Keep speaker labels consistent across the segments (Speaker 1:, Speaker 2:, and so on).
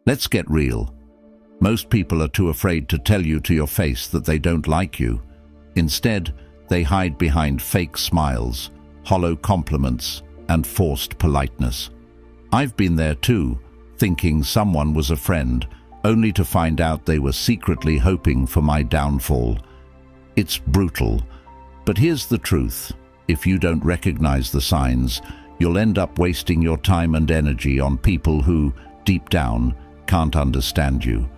Speaker 1: Let's get real. Most people are too afraid to tell you to your face that they don't like you. Instead, they hide behind fake smiles, hollow compliments, and forced politeness. I've been there too, thinking someone was a friend, only to find out they were secretly hoping for my downfall. It's brutal, but here's the truth. If you don't recognize the signs, you'll end up wasting your time and energy on people who, deep down, can't understand you.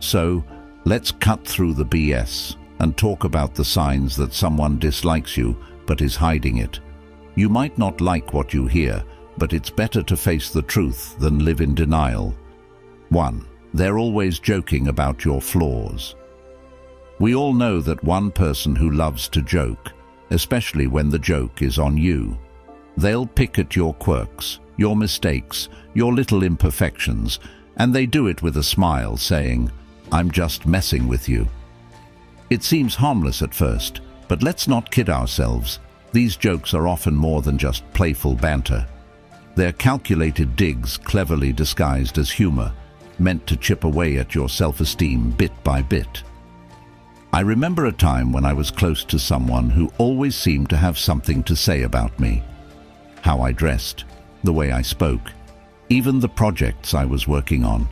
Speaker 1: So, let's cut through the BS and talk about the signs that someone dislikes you but is hiding it. You might not like what you hear, but it's better to face the truth than live in denial. 1. They're always joking about your flaws. We all know that one person who loves to joke, especially when the joke is on you. They'll pick at your quirks, your mistakes, your little imperfections, and they do it with a smile, saying, "I'm just messing with you." It seems harmless at first, but let's not kid ourselves. These jokes are often more than just playful banter. They're calculated digs cleverly disguised as humor, meant to chip away at your self-esteem bit by bit. I remember a time when I was close to someone who always seemed to have something to say about me. How I dressed, the way I spoke, even the projects I was working on.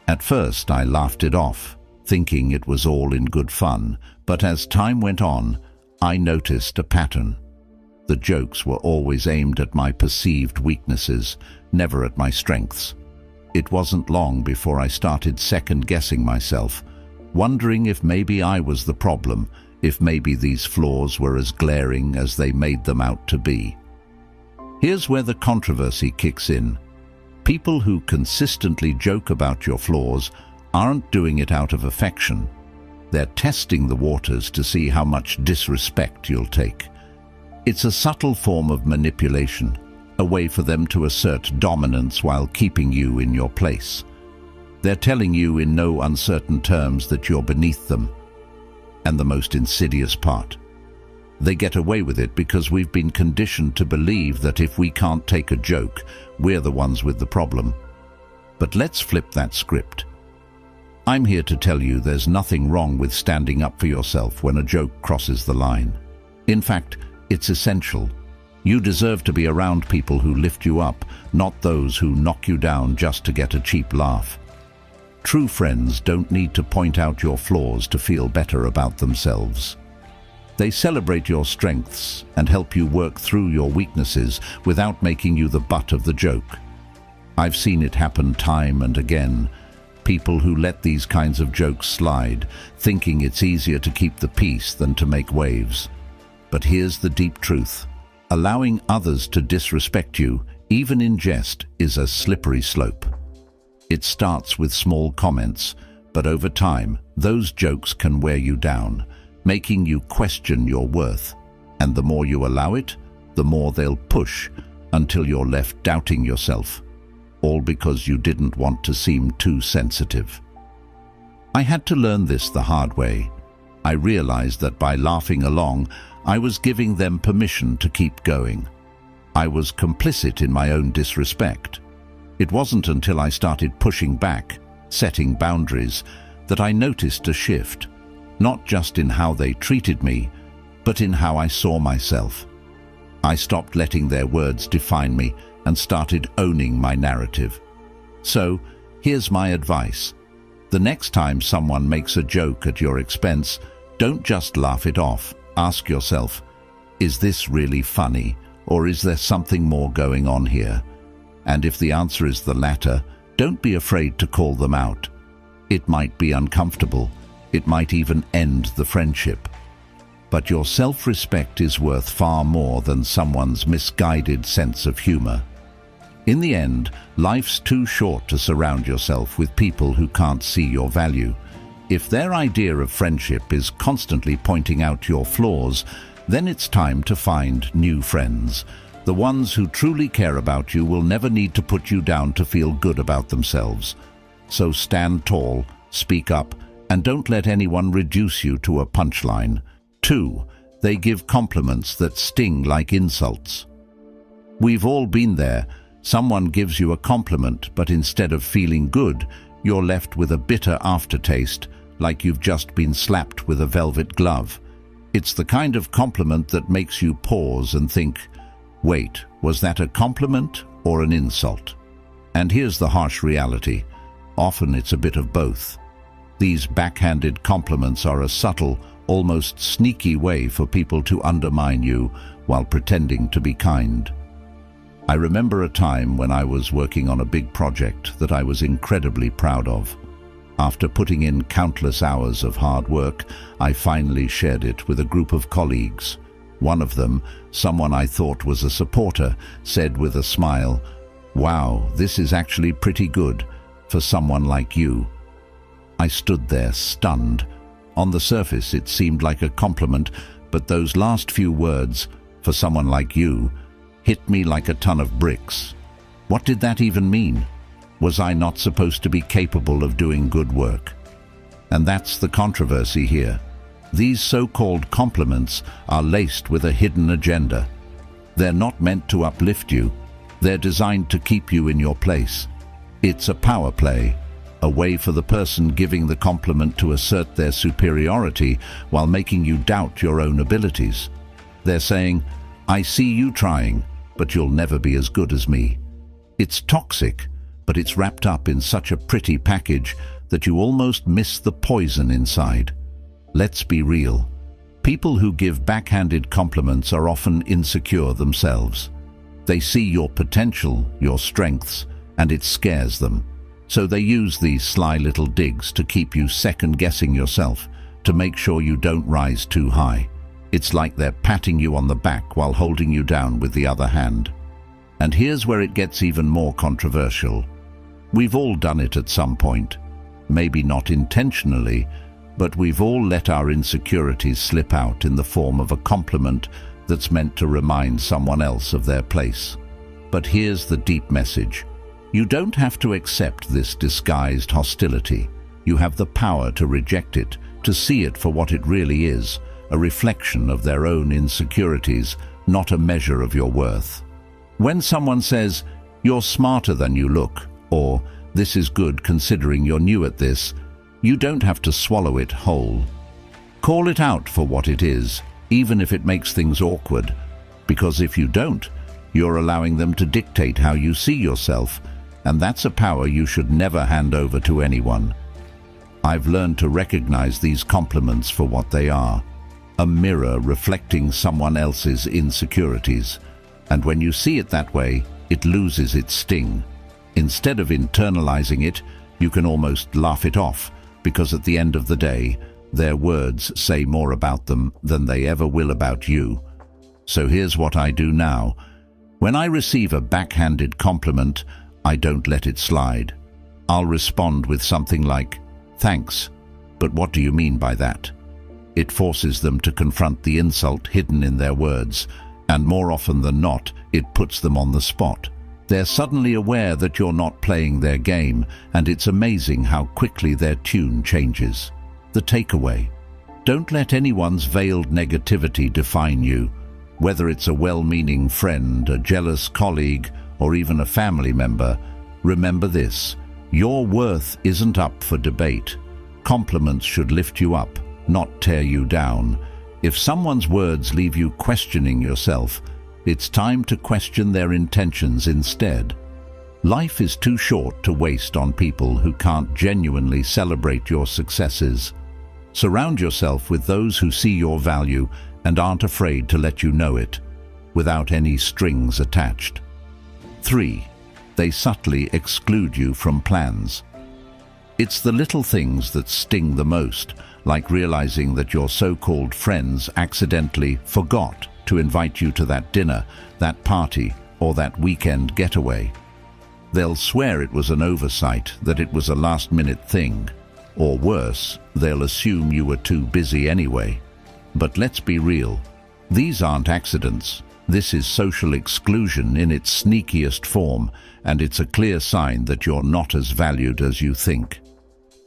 Speaker 1: At first I laughed it off, thinking it was all in good fun, but as time went on, I noticed a pattern. The jokes were always aimed at my perceived weaknesses, never at my strengths. It wasn't long before I started second-guessing myself, wondering if maybe I was the problem, if maybe these flaws were as glaring as they made them out to be. Here's where the controversy kicks in. People who consistently joke about your flaws aren't doing it out of affection. They're testing the waters to see how much disrespect you'll take. It's a subtle form of manipulation, a way for them to assert dominance while keeping you in your place. They're telling you in no uncertain terms that you're beneath them. And the most insidious part, they get away with it because we've been conditioned to believe that if we can't take a joke, we're the ones with the problem. But let's flip that script. I'm here to tell you there's nothing wrong with standing up for yourself when a joke crosses the line. In fact, it's essential. You deserve to be around people who lift you up, not those who knock you down just to get a cheap laugh. True friends don't need to point out your flaws to feel better about themselves. They celebrate your strengths and help you work through your weaknesses without making you the butt of the joke. I've seen it happen time and again. People who let these kinds of jokes slide, thinking it's easier to keep the peace than to make waves. But here's the deep truth. Allowing others to disrespect you, even in jest, is a slippery slope. It starts with small comments, but over time, those jokes can wear you down, making you question your worth. And the more you allow it, the more they'll push, until you're left doubting yourself, all because you didn't want to seem too sensitive. I had to learn this the hard way. I realized that by laughing along, I was giving them permission to keep going. I was complicit in my own disrespect. It wasn't until I started pushing back, setting boundaries, that I noticed a shift, not just in how they treated me, but in how I saw myself. I stopped letting their words define me and started owning my narrative. So, here's my advice. The next time someone makes a joke at your expense, don't just laugh it off. Ask yourself, is this really funny, or is there something more going on here? And if the answer is the latter, don't be afraid to call them out. It might be uncomfortable. It might even end the friendship. But your self-respect is worth far more than someone's misguided sense of humor. In the end, life's too short to surround yourself with people who can't see your value. If their idea of friendship is constantly pointing out your flaws, then it's time to find new friends. The ones who truly care about you will never need to put you down to feel good about themselves. So stand tall, speak up, and don't let anyone reduce you to a punchline. 2. They give compliments that sting like insults. We've all been there. Someone gives you a compliment, but instead of feeling good, you're left with a bitter aftertaste, like you've just been slapped with a velvet glove. It's the kind of compliment that makes you pause and think, wait, was that a compliment or an insult? And here's the harsh reality. Often it's a bit of both. These backhanded compliments are a subtle, almost sneaky way for people to undermine you while pretending to be kind. I remember a time when I was working on a big project that I was incredibly proud of. After putting in countless hours of hard work, I finally shared it with a group of colleagues. One of them, someone I thought was a supporter, said with a smile, "Wow, this is actually pretty good for someone like you." I stood there stunned. On the surface, it seemed like a compliment, but those last few words, "for someone like you," hit me like a ton of bricks. What did that even mean? Was I not supposed to be capable of doing good work? And that's the controversy here. These so-called compliments are laced with a hidden agenda. They're not meant to uplift you. They're designed to keep you in your place. It's a power play, a way for the person giving the compliment to assert their superiority while making you doubt your own abilities. They're saying, "I see you trying, but you'll never be as good as me." It's toxic, but it's wrapped up in such a pretty package that you almost miss the poison inside. Let's be real. People who give backhanded compliments are often insecure themselves. They see your potential, your strengths, and it scares them. So they use these sly little digs to keep you second-guessing yourself, to make sure you don't rise too high. It's like they're patting you on the back while holding you down with the other hand. And here's where it gets even more controversial. We've all done it at some point. Maybe not intentionally, but we've all let our insecurities slip out in the form of a compliment that's meant to remind someone else of their place. But here's the deep message. You don't have to accept this disguised hostility. You have the power to reject it, to see it for what it really is, a reflection of their own insecurities, not a measure of your worth. When someone says, "You're smarter than you look," or "This is good considering you're new at this," you don't have to swallow it whole. Call it out for what it is, even if it makes things awkward, because if you don't, you're allowing them to dictate how you see yourself, and that's a power you should never hand over to anyone. I've learned to recognize these compliments for what they are, a mirror reflecting someone else's insecurities, and when you see it that way, it loses its sting. Instead of internalizing it, you can almost laugh it off, because at the end of the day, their words say more about them than they ever will about you. So here's what I do now. When I receive a backhanded compliment, I don't let it slide. I'll respond with something like, "Thanks, but what do you mean by that?" It forces them to confront the insult hidden in their words, and more often than not, it puts them on the spot. They're suddenly aware that you're not playing their game, and it's amazing how quickly their tune changes. The takeaway: don't let anyone's veiled negativity define you. Whether it's a well-meaning friend, a jealous colleague, or even a family member, remember this: your worth isn't up for debate. Compliments should lift you up, not tear you down. If someone's words leave you questioning yourself, it's time to question their intentions instead. Life is too short to waste on people who can't genuinely celebrate your successes. Surround yourself with those who see your value and aren't afraid to let you know it, without any strings attached. 3. They subtly exclude you from plans. It's the little things that sting the most, like realizing that your so-called friends accidentally forgot to invite you to that dinner, that party, or that weekend getaway. They'll swear it was an oversight, that it was a last-minute thing. Or worse, they'll assume you were too busy anyway. But let's be real. These aren't accidents. This is social exclusion in its sneakiest form, and it's a clear sign that you're not as valued as you think.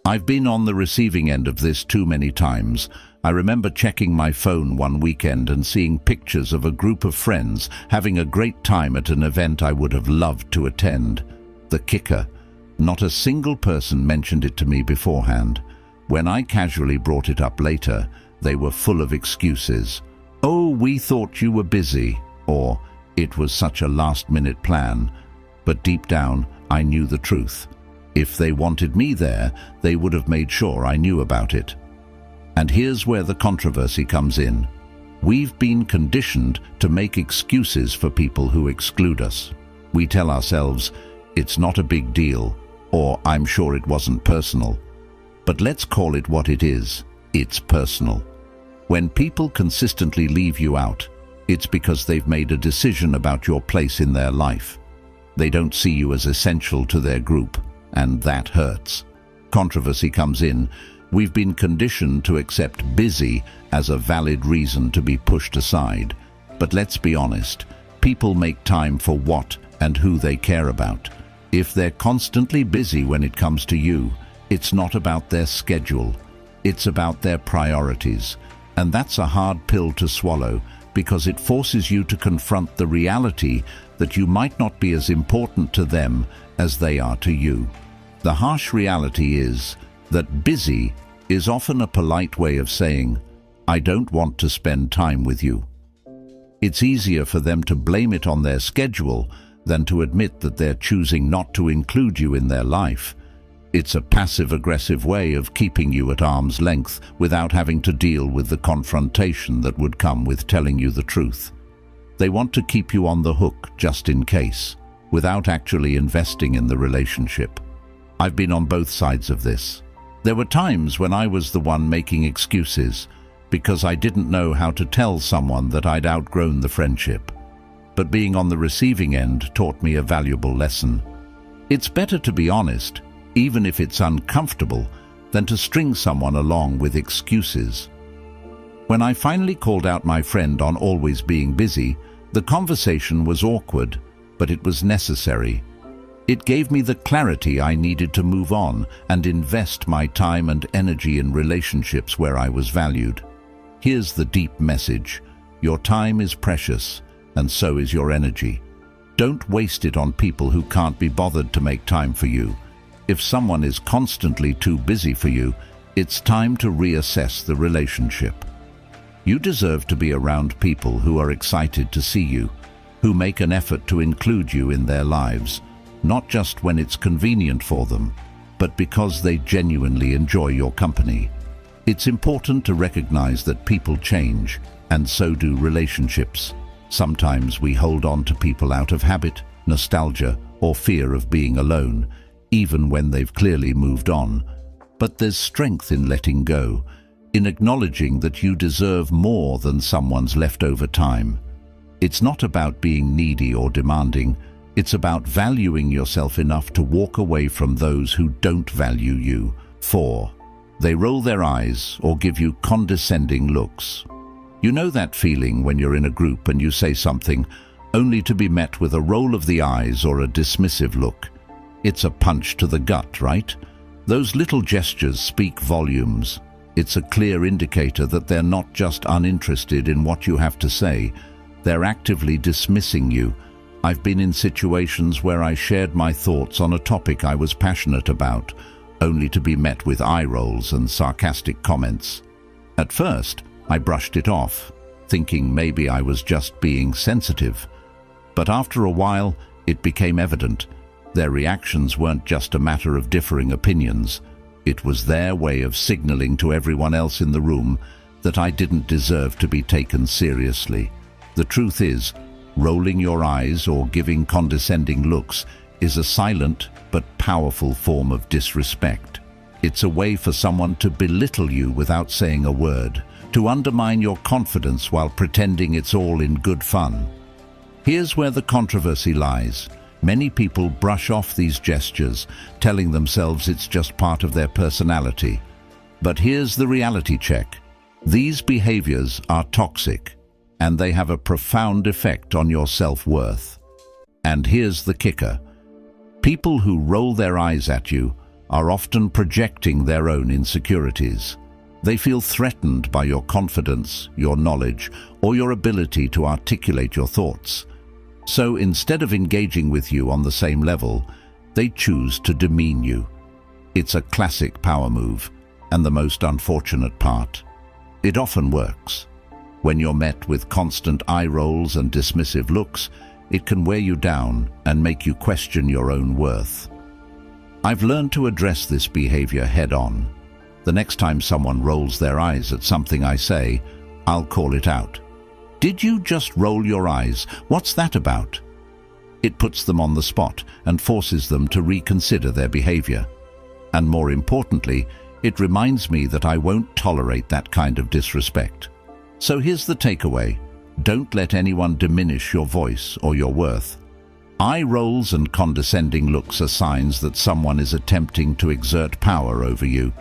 Speaker 1: I've been on the receiving end of this too many times, I remember checking my phone one weekend and seeing pictures of a group of friends having a great time at an event I would have loved to attend. The kicker: not a single person mentioned it to me beforehand. When I casually brought it up later, they were full of excuses. "Oh, we thought you were busy," or "It was such a last-minute plan." But deep down, I knew the truth. If they wanted me there, they would have made sure I knew about it. And here's where the controversy comes in. We've been conditioned to make excuses for people who exclude us. We tell ourselves, "It's not a big deal," or "I'm sure it wasn't personal." But let's call it what it is. It's personal. When people consistently leave you out, it's because they've made a decision about your place in their life. They don't see you as essential to their group, and that hurts. Controversy comes in. We've been conditioned to accept busy as a valid reason to be pushed aside. But let's be honest, people make time for what and who they care about. If they're constantly busy when it comes to you, it's not about their schedule, it's about their priorities. And that's a hard pill to swallow, because it forces you to confront the reality that you might not be as important to them as they are to you. The harsh reality is that busy is often a polite way of saying, "I don't want to spend time with you." It's easier for them to blame it on their schedule than to admit that they're choosing not to include you in their life. It's a passive-aggressive way of keeping you at arm's length without having to deal with the confrontation that would come with telling you the truth. They want to keep you on the hook just in case, without actually investing in the relationship. I've been on both sides of this. There were times when I was the one making excuses because I didn't know how to tell someone that I'd outgrown the friendship. But being on the receiving end taught me a valuable lesson. It's better to be honest, even if it's uncomfortable, than to string someone along with excuses. When I finally called out my friend on always being busy, the conversation was awkward, but it was necessary. It gave me the clarity I needed to move on and invest my time and energy in relationships where I was valued. Here's the deep message: your time is precious, and so is your energy. Don't waste it on people who can't be bothered to make time for you. If someone is constantly too busy for you, it's time to reassess the relationship. You deserve to be around people who are excited to see you, who make an effort to include you in their lives, not just when it's convenient for them, but because they genuinely enjoy your company. It's important to recognize that people change, and so do relationships. Sometimes we hold on to people out of habit, nostalgia, or fear of being alone, even when they've clearly moved on. But there's strength in letting go, in acknowledging that you deserve more than someone's leftover time. It's not about being needy or demanding. It's about valuing yourself enough to walk away from those who don't value you. 4. They roll their eyes or give you condescending looks. You know that feeling when you're in a group and you say something, only to be met with a roll of the eyes or a dismissive look. It's a punch to the gut, right? Those little gestures speak volumes. It's a clear indicator that they're not just uninterested in what you have to say. They're actively dismissing you. I've been in situations where I shared my thoughts on a topic I was passionate about, only to be met with eye rolls and sarcastic comments. At first, I brushed it off, thinking maybe I was just being sensitive. But after a while, it became evident. Their reactions weren't just a matter of differing opinions. It was their way of signaling to everyone else in the room that I didn't deserve to be taken seriously. The truth is, rolling your eyes or giving condescending looks is a silent but powerful form of disrespect. It's a way for someone to belittle you without saying a word, to undermine your confidence while pretending it's all in good fun. Here's where the controversy lies. Many people brush off these gestures, telling themselves it's just part of their personality. But here's the reality check. These behaviors are toxic, and they have a profound effect on your self-worth. And here's the kicker. People who roll their eyes at you are often projecting their own insecurities. They feel threatened by your confidence, your knowledge, or your ability to articulate your thoughts. So instead of engaging with you on the same level, they choose to demean you. It's a classic power move, and the most unfortunate part. It often works. When you're met with constant eye rolls and dismissive looks, it can wear you down and make you question your own worth. I've learned to address this behavior head-on. The next time someone rolls their eyes at something I say, I'll call it out. "Did you just roll your eyes? What's that about?" It puts them on the spot and forces them to reconsider their behavior. And more importantly, it reminds me that I won't tolerate that kind of disrespect. So here's the takeaway. Don't let anyone diminish your voice or your worth. Eye rolls and condescending looks are signs that someone is attempting to exert power over you,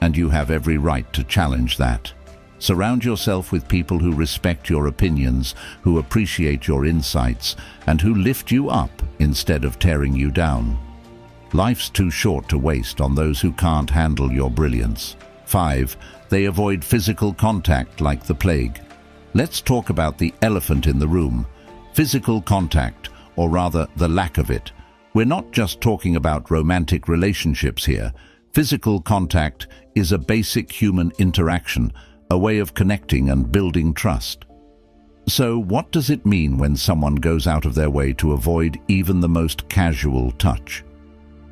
Speaker 1: and you have every right to challenge that. Surround yourself with people who respect your opinions, who appreciate your insights, and who lift you up instead of tearing you down. Life's too short to waste on those who can't handle your brilliance. 5. They avoid physical contact like the plague. Let's talk about the elephant in the room. Physical contact, or rather the lack of it. We're not just talking about romantic relationships here. Physical contact is a basic human interaction, a way of connecting and building trust. So what does it mean when someone goes out of their way to avoid even the most casual touch?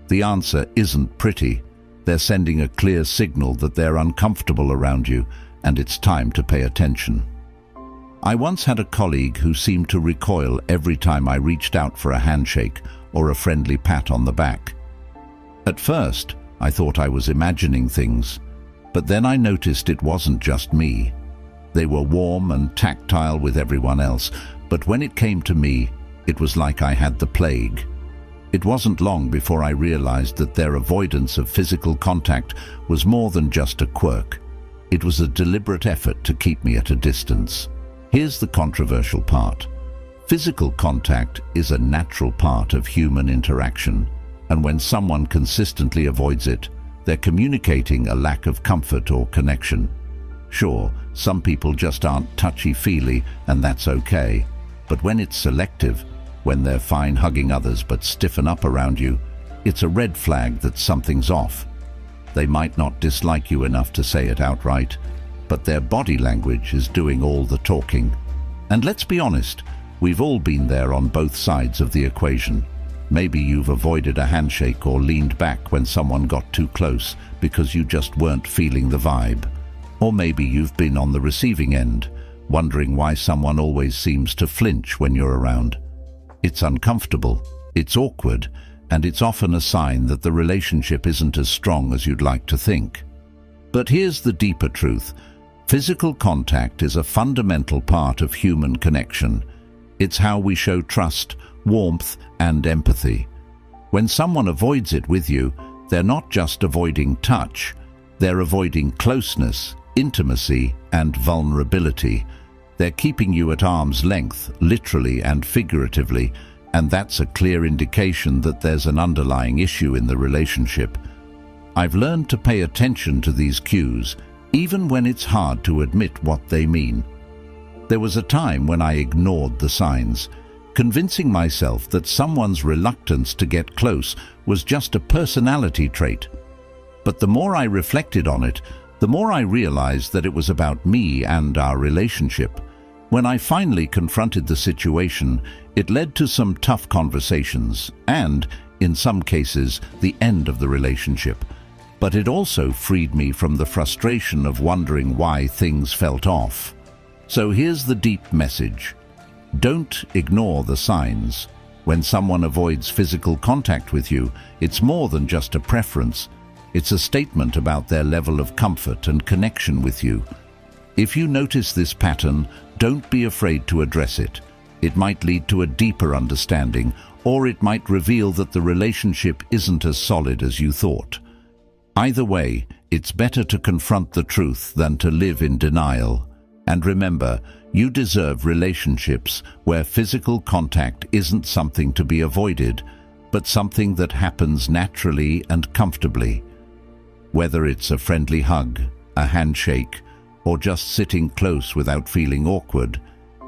Speaker 1: The answer isn't pretty. They're sending a clear signal that they're uncomfortable around you, and it's time to pay attention. I once had a colleague who seemed to recoil every time I reached out for a handshake or a friendly pat on the back. At first, I thought I was imagining things, but then I noticed it wasn't just me. They were warm and tactile with everyone else, but when it came to me, it was like I had the plague. It wasn't long before I realized that their avoidance of physical contact was more than just a quirk. It was a deliberate effort to keep me at a distance. Here's the controversial part. Physical contact is a natural part of human interaction, and when someone consistently avoids it, they're communicating a lack of comfort or connection. Sure, some people just aren't touchy-feely, and that's okay. But when it's selective, when they're fine hugging others but stiffen up around you, it's a red flag that something's off. They might not dislike you enough to say it outright, but their body language is doing all the talking. And let's be honest, we've all been there on both sides of the equation. Maybe you've avoided a handshake or leaned back when someone got too close because you just weren't feeling the vibe. Or maybe you've been on the receiving end, wondering why someone always seems to flinch when you're around. It's uncomfortable, it's awkward, and it's often a sign that the relationship isn't as strong as you'd like to think. But here's the deeper truth. Physical contact is a fundamental part of human connection. It's how we show trust, warmth, and empathy. When someone avoids it with you, they're not just avoiding touch, they're avoiding closeness, intimacy, and vulnerability. They're keeping you at arm's length, literally and figuratively, and that's a clear indication that there's an underlying issue in the relationship. I've learned to pay attention to these cues, even when it's hard to admit what they mean. There was a time when I ignored the signs, convincing myself that someone's reluctance to get close was just a personality trait. But the more I reflected on it, the more I realized that it was about me and our relationship. When I finally confronted the situation, it led to some tough conversations and, in some cases, the end of the relationship. But it also freed me from the frustration of wondering why things felt off. So here's the deep message. Don't ignore the signs. When someone avoids physical contact with you, it's more than just a preference. It's a statement about their level of comfort and connection with you. If you notice this pattern, don't be afraid to address it. It might lead to a deeper understanding, or it might reveal that the relationship isn't as solid as you thought. Either way, it's better to confront the truth than to live in denial. And remember, you deserve relationships where physical contact isn't something to be avoided, but something that happens naturally and comfortably. Whether it's a friendly hug, a handshake, or just sitting close without feeling awkward,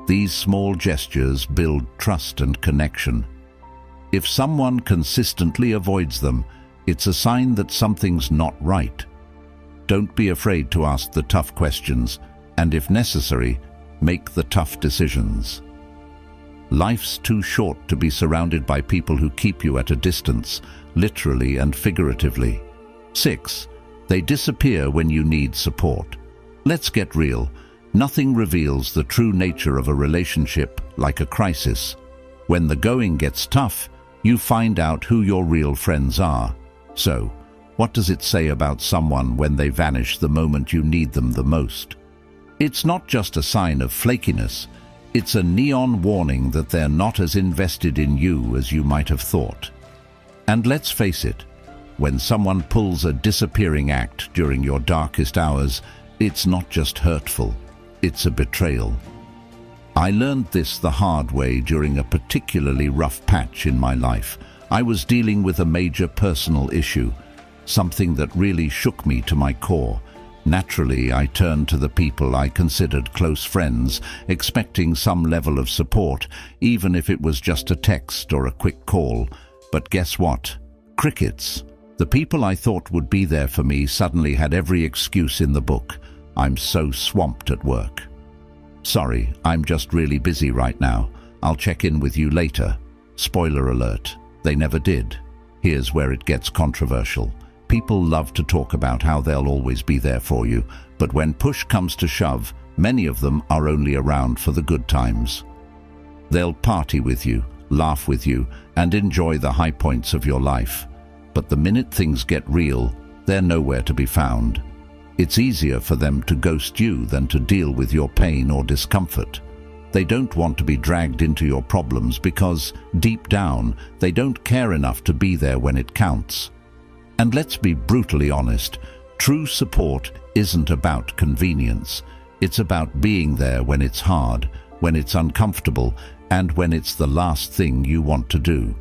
Speaker 1: these small gestures build trust and connection. If someone consistently avoids them, it's a sign that something's not right. Don't be afraid to ask the tough questions, and if necessary, make the tough decisions. Life's too short to be surrounded by people who keep you at a distance, literally and figuratively. 6. They disappear when you need support. Let's get real. Nothing reveals the true nature of a relationship like a crisis. When the going gets tough, you find out who your real friends are. So, what does it say about someone when they vanish the moment you need them the most? It's not just a sign of flakiness, it's a neon warning that they're not as invested in you as you might have thought. And let's face it, when someone pulls a disappearing act during your darkest hours, it's not just hurtful, it's a betrayal. I learned this the hard way during a particularly rough patch in my life. I was dealing with a major personal issue, something that really shook me to my core. Naturally, I turned to the people I considered close friends, expecting some level of support, even if it was just a text or a quick call. But guess what? Crickets. The people I thought would be there for me suddenly had every excuse in the book. I'm so swamped at work. Sorry, I'm just really busy right now. I'll check in with you later. Spoiler alert, they never did. Here's where it gets controversial. People love to talk about how they'll always be there for you, but when push comes to shove, many of them are only around for the good times. They'll party with you, laugh with you, and enjoy the high points of your life. But the minute things get real, they're nowhere to be found. It's easier for them to ghost you than to deal with your pain or discomfort. They don't want to be dragged into your problems because, deep down, they don't care enough to be there when it counts. And let's be brutally honest, true support isn't about convenience. It's about being there when it's hard, when it's uncomfortable, and when it's the last thing you want to do.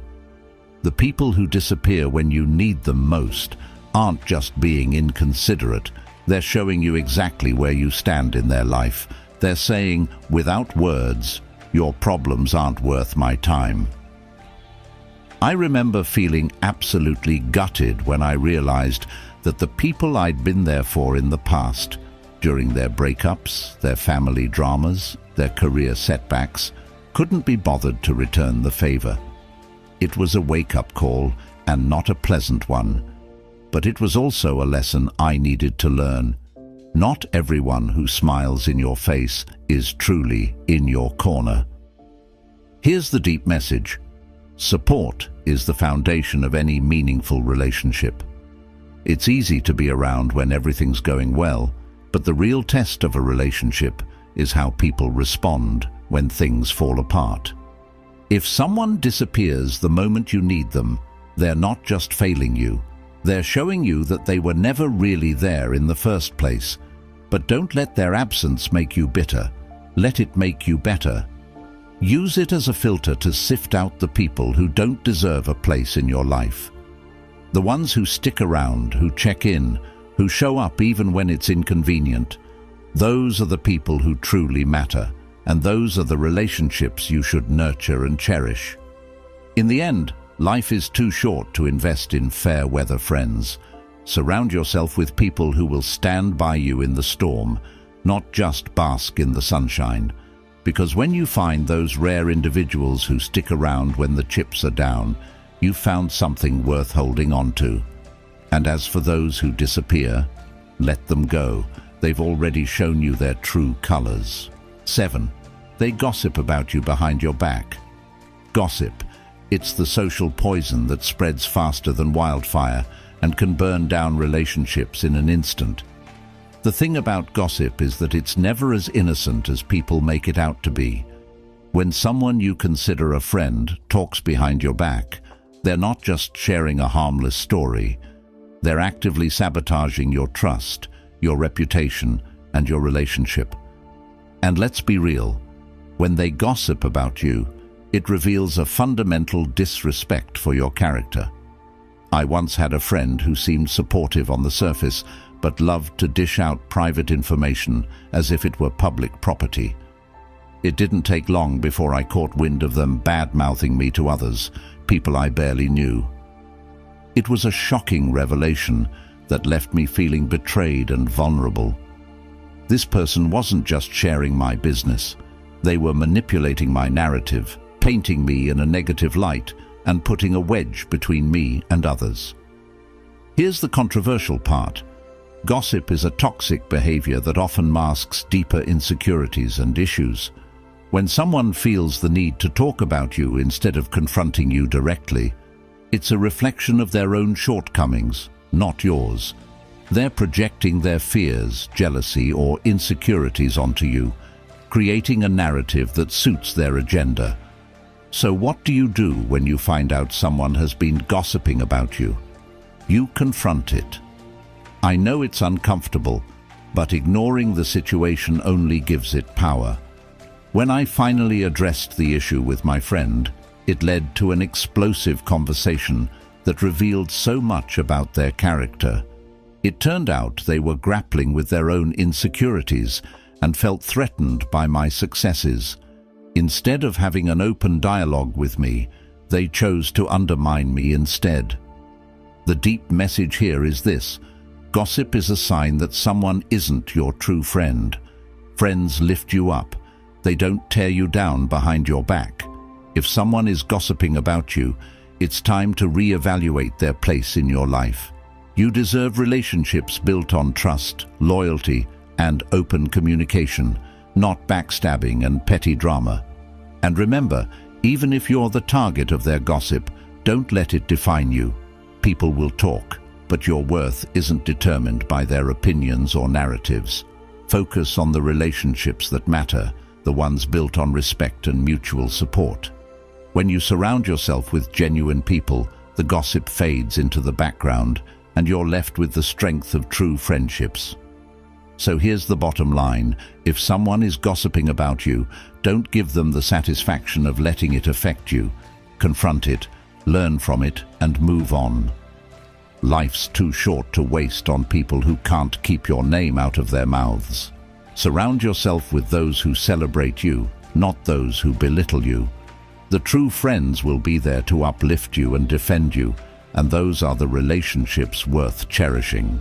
Speaker 1: The people who disappear when you need them most aren't just being inconsiderate. They're showing you exactly where you stand in their life. They're saying, without words, your problems aren't worth my time. I remember feeling absolutely gutted when I realized that the people I'd been there for in the past, during their breakups, their family dramas, their career setbacks, couldn't be bothered to return the favor. It was a wake-up call, and not a pleasant one. But it was also a lesson I needed to learn. Not everyone who smiles in your face is truly in your corner. Here's the deep message. Support is the foundation of any meaningful relationship. It's easy to be around when everything's going well, but the real test of a relationship is how people respond when things fall apart. If someone disappears the moment you need them, they're not just failing you. They're showing you that they were never really there in the first place. But don't let their absence make you bitter. Let it make you better. Use it as a filter to sift out the people who don't deserve a place in your life. The ones who stick around, who check in, who show up even when it's inconvenient. Those are the people who truly matter, and those are the relationships you should nurture and cherish. In the end, life is too short to invest in fair-weather friends. Surround yourself with people who will stand by you in the storm, not just bask in the sunshine. Because when you find those rare individuals who stick around when the chips are down, you've found something worth holding on to. And as for those who disappear, let them go. They've already shown you their true colors. 7. They gossip about you behind your back. Gossip. It's the social poison that spreads faster than wildfire and can burn down relationships in an instant. The thing about gossip is that it's never as innocent as people make it out to be. When someone you consider a friend talks behind your back, they're not just sharing a harmless story. They're actively sabotaging your trust, your reputation, and your relationship. And let's be real, when they gossip about you, it reveals a fundamental disrespect for your character. I once had a friend who seemed supportive on the surface, but loved to dish out private information as if it were public property. It didn't take long before I caught wind of them bad-mouthing me to others, people I barely knew. It was a shocking revelation that left me feeling betrayed and vulnerable. This person wasn't just sharing my business. They were manipulating my narrative, painting me in a negative light, and putting a wedge between me and others. Here's the controversial part. Gossip is a toxic behavior that often masks deeper insecurities and issues. When someone feels the need to talk about you instead of confronting you directly, it's a reflection of their own shortcomings, not yours. They're projecting their fears, jealousy, or insecurities onto you, creating a narrative that suits their agenda. So what do you do when you find out someone has been gossiping about you? You confront it. I know it's uncomfortable, but ignoring the situation only gives it power. When I finally addressed the issue with my friend, it led to an explosive conversation that revealed so much about their character. It turned out they were grappling with their own insecurities and felt threatened by my successes. Instead of having an open dialogue with me, they chose to undermine me instead. The deep message here is this: gossip is a sign that someone isn't your true friend. Friends lift you up. They don't tear you down behind your back. If someone is gossiping about you, it's time to reevaluate their place in your life. You deserve relationships built on trust, loyalty, and open communication, not backstabbing and petty drama. And remember, even if you're the target of their gossip, don't let it define you. People will talk, but your worth isn't determined by their opinions or narratives. Focus on the relationships that matter, the ones built on respect and mutual support. When you surround yourself with genuine people, the gossip fades into the background, and you're left with the strength of true friendships. So here's the bottom line: if someone is gossiping about you, don't give them the satisfaction of letting it affect you. Confront it, learn from it, and move on. Life's too short to waste on people who can't keep your name out of their mouths. Surround yourself with those who celebrate you, not those who belittle you. The true friends will be there to uplift you and defend you, and those are the relationships worth cherishing.